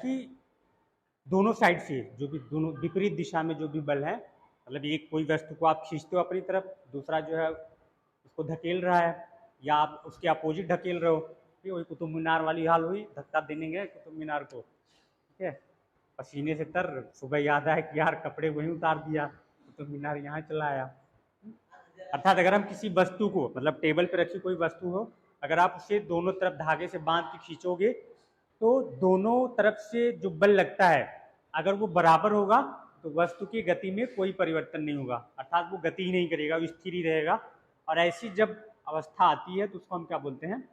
कि दोनों साइड से जो भी दोनों विपरीत दिशा में जो भी बल है, मतलब एक कोई वस्तु को आप खींचते हो अपनी तरफ, दूसरा जो है उसको धकेल रहा है, या आप उसके अपोजिट धकेल रहे हो, ठीक है, वही कुतुब मीनार वाली हाल हुई, धक्का देने गए कुतुब मीनार को, ठीक है, पसीने से तर, सुबह याद आया कि यार कपड़े वहीं उतार दिया, कुतुब मीनार यहाँ चला आया। अर्थात अगर हम किसी वस्तु को, मतलब टेबल पर रखी कोई वस्तु हो, अगर आप उसे दोनों तरफ धागे से बांध के खींचोगे तो दोनों तरफ से जो बल लगता है अगर वो बराबर होगा तो वस्तु की गति में कोई परिवर्तन नहीं होगा, अर्थात वो गति ही नहीं करेगा, वो स्थिर ही रहेगा। और ऐसी जब अवस्था आती है तो उसको हम क्या बोलते हैं,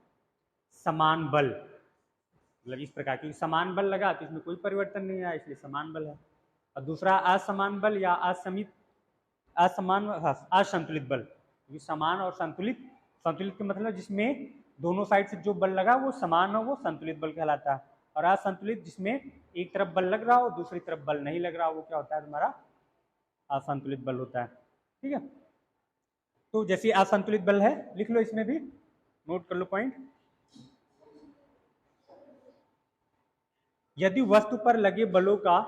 समान बल। मतलब इस प्रकार की समान बल लगा तो इसमें कोई परिवर्तन नहीं आया, इसलिए समान बल है। और दूसरा असमान बल या असंतुलित बल। समान और संतुलित, संतुलित के मतलब जिसमें दोनों साइड से जो बल लगा वो समान हो, वो संतुलित बल कहलाता है। और असंतुलित जिसमें एक तरफ बल लग रहा हो दूसरी तरफ बल नहीं लग रहा हो, वो क्या होता है, तुम्हारा असंतुलित बल होता है। ठीक है, तो जैसे असंतुलित बल है, लिख लो, इसमें भी नोट कर लो पॉइंट। यदि वस्तु पर लगे बलों का,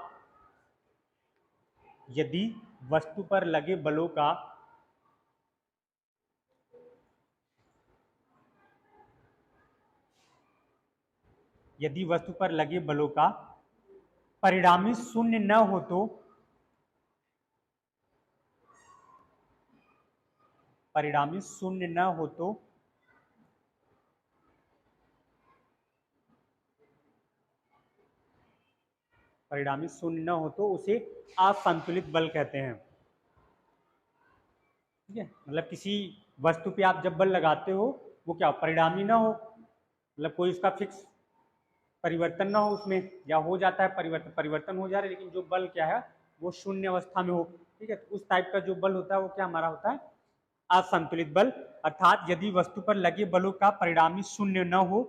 यदि वस्तु पर लगे बलों का यदि वस्तु पर लगे बलों का परिणामी शून्य न हो तो, परिणामी शून्य न हो तो परिणामी शून्य न हो तो उसे असंतुलित बल कहते हैं। ठीक है, मतलब किसी वस्तु पे आप जब बल लगाते हो वो क्या परिणामी ना हो, मतलब कोई उसका फिक्स परिवर्तन ना हो उसमें, या हो जाता है परिवर्तन हो जा रहा है लेकिन जो बल क्या है वो शून्य अवस्था में हो। ठीक है, तो उस टाइप का जो बल होता है वो क्या हमारा होता है, असंतुलित बल। अर्थात यदि वस्तु पर लगे बलों का परिणामी शून्य न हो,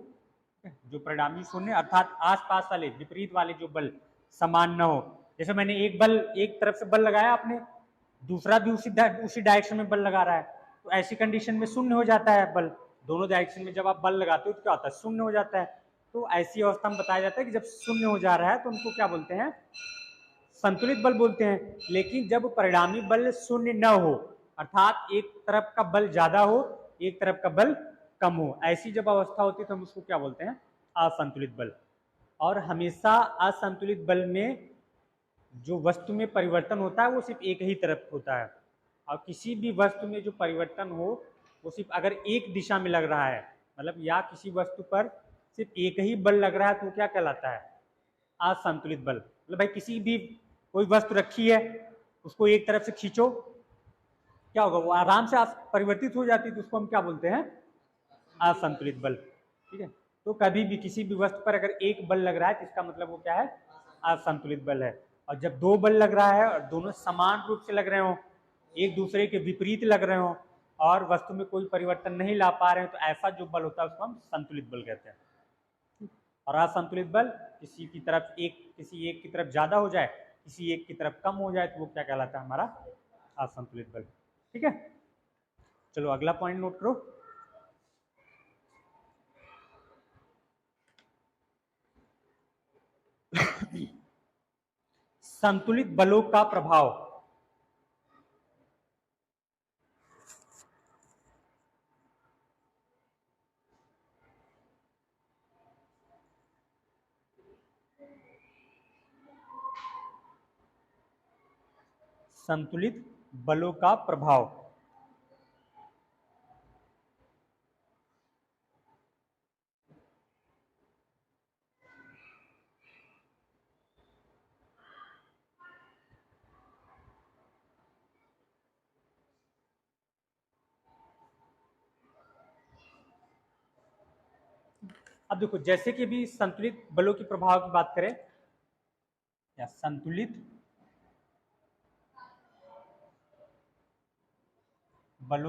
जो परिणामी शून्य अर्थात आसपास वाले विपरीत वाले जो बल समान न हो। जैसे मैंने एक तरफ से बल लगाया, आपने दूसरा भी उसी डायरेक्शन में बल लगा रहा है, तो ऐसी कंडीशन में शून्य हो जाता है बल। दोनों डायरेक्शन में जब आप बल लगाते हो तो क्या होता है, शून्य हो जाता है। तो ऐसी अवस्था में बताया जाता है कि जब शून्य हो जा रहा है तो उनको क्या बोलते हैं, संतुलित बल बोलते हैं। लेकिन जब परिणामी बल शून्य न हो, अर्थात एक तरफ का बल ज्यादा हो एक तरफ का बल कम हो, ऐसी जब अवस्था होती है तो हम उसको क्या बोलते हैं, असंतुलित बल। और हमेशा असंतुलित बल में जो वस्तु में परिवर्तन होता है वो सिर्फ एक ही तरफ होता है। और किसी भी वस्तु में जो परिवर्तन हो वो सिर्फ अगर एक दिशा में लग रहा है, मतलब या किसी वस्तु पर सिर्फ एक ही बल लग रहा है तो क्या कहलाता है, असंतुलित बल। मतलब भाई किसी भी कोई वस्तु रखी है उसको एक तरफ से खींचो, क्या होगा, वो आराम से परिवर्तित हो जाती है, तो उसको हम क्या बोलते हैं, असंतुलित बल। ठीक है, तो कभी भी किसी भी वस्तु पर अगर एक बल लग रहा है तो इसका मतलब वो क्या है, असंतुलित बल है। और जब दो बल लग रहा है और दोनों समान रूप से लग रहे हो, एक दूसरे के विपरीत लग रहे हो और वस्तु में कोई परिवर्तन नहीं ला पा रहे हैं, तो ऐसा जो बल होता है उसको हम संतुलित बल कहते हैं। और असंतुलित बल किसी एक की तरफ ज्यादा हो जाए, किसी एक की तरफ कम हो जाए, तो वो क्या कहलाता है, हमारा असंतुलित बल। ठीक है, चलो अगला पॉइंट नोट करो। संतुलित बलों का प्रभाव। संतुलित बलों का प्रभाव। अब देखो, जैसे कि भी संतुलित बलों के प्रभाव की बात करें, या संतुलित बलों